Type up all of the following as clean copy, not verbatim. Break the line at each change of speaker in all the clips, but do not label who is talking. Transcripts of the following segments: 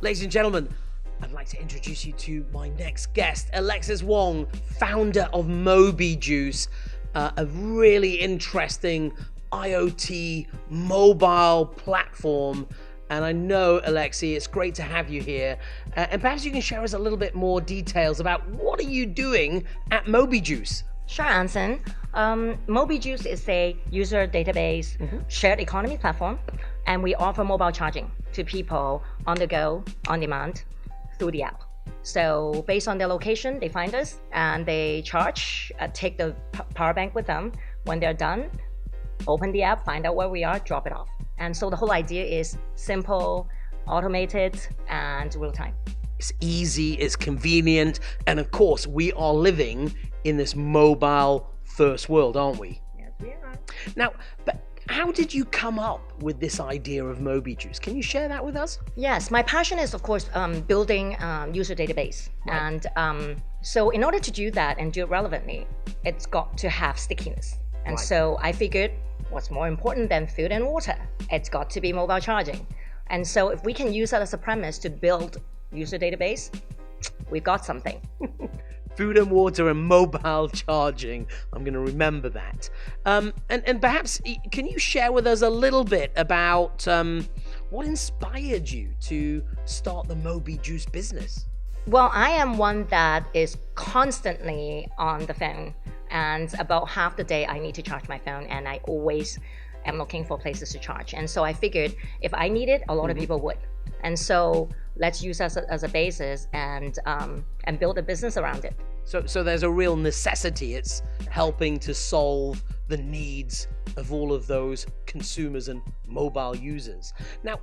Ladies and gentlemen, I'd like to introduce you to my next guest, Alexis Wong, founder of Mobijuce, a really interesting IoT mobile platform. And I know, Alexi, it's great to have you here. And perhaps you can share us a little bit more details about what are you doing at Mobijuce?
Sure, Anson. Mobijuce is a user database shared economy platform, and we offer mobile charging to people on the go, on demand, through the app. So based on their location, they find us and they charge, take the power bank with them. When they're done, open the app, find out where we are, drop it off. And so the whole idea is simple, automated, and real time.
It's easy, it's convenient, and of course, we are living in this mobile first world, aren't we?
Yes, we are.
Now, but how did you come up with this idea of Mobijuce? Can you share that with us?
Yes, my passion is, of course, building user database.
Right.
And so in order to do that and do it relevantly, it's got to have stickiness. And
Right.
so I figured, what's more important than food and water? It's got to be mobile charging. And so if we can use that as a premise to build user database, we've got something.
Food and water and mobile charging. I'm going to remember that. And perhaps, can you share with us a little bit about what inspired you to start the Mobijuce business?
Well, I am one that is constantly on the phone, and about half the day I need to charge my phone, and I always am looking for places to charge. And so I figured if I need it, a lot of people would. And so let's use us as a basis and build a business around it.
So there's a real necessity. It's helping to solve the needs of all of those consumers and mobile users. Now,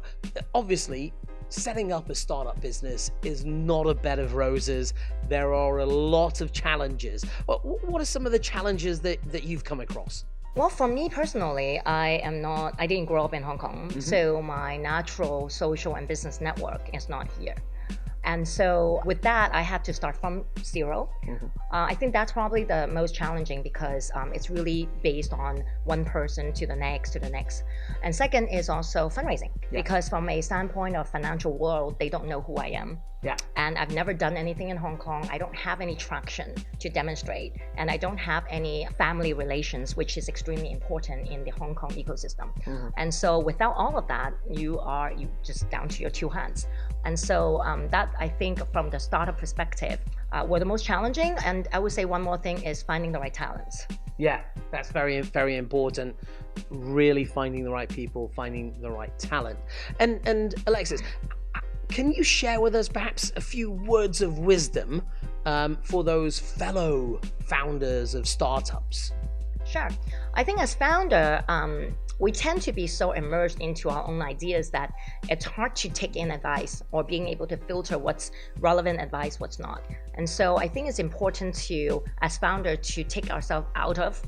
obviously, setting up a startup business is not a bed of roses. There are a lot of challenges. What are some of the challenges that you've come across?
Well, for me personally, I didn't grow up in Hong Kong, so my natural social and business network is not here. And so with that, I had to start from zero. I think that's probably the most challenging because it's really based on one person to the next, to the next. And second is also fundraising, because from a standpoint of financial world, they don't know who I am.
Yeah.
And I've never done anything in Hong Kong. I don't have any traction to demonstrate. And I don't have any family relations, which is extremely important in the Hong Kong ecosystem. And so without all of that, you just down to your two hands. And so that, I think, from the startup perspective, were the most challenging. And I would say one more thing is finding the right talents.
Yeah, that's very, very important. Really finding the right people, finding the right talent. And Alexis, can you share with us perhaps a few words of wisdom for those fellow founders of startups?
Sure. I think as founder, we tend to be so immersed into our own ideas that it's hard to take in advice or being able to filter what's relevant advice, what's not. And so I think it's important to, as founder, to take ourselves out of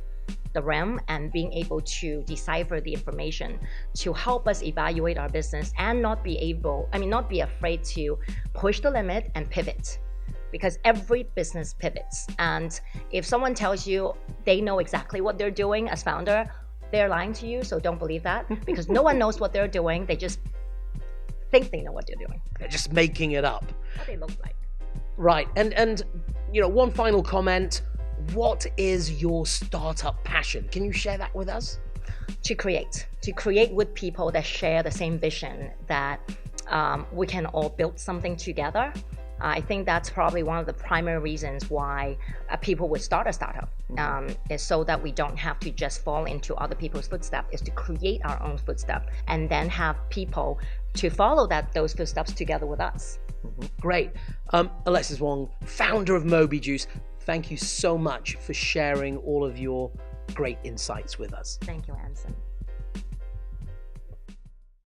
the realm and being able to decipher the information to help us evaluate our business and not be afraid to push the limit and pivot. Because every business pivots. And if someone tells you they know exactly what they're doing as founder, they're lying to you, so don't believe that. Because no one knows what they're doing, they just think they know what they're doing.
They're just making it up.
What they look like.
Right, and one final comment. What is your startup passion? Can you share that with us?
To create with people that share the same vision, that we can all build something together. I think that's probably one of the primary reasons why people would start a startup, is so that we don't have to just fall into other people's footsteps, is to create our own footsteps and then have people to follow those footsteps together with us.
Great. Alexis Wong, founder of Mobijuce, thank you so much for sharing all of your great insights with us.
Thank you, Anson.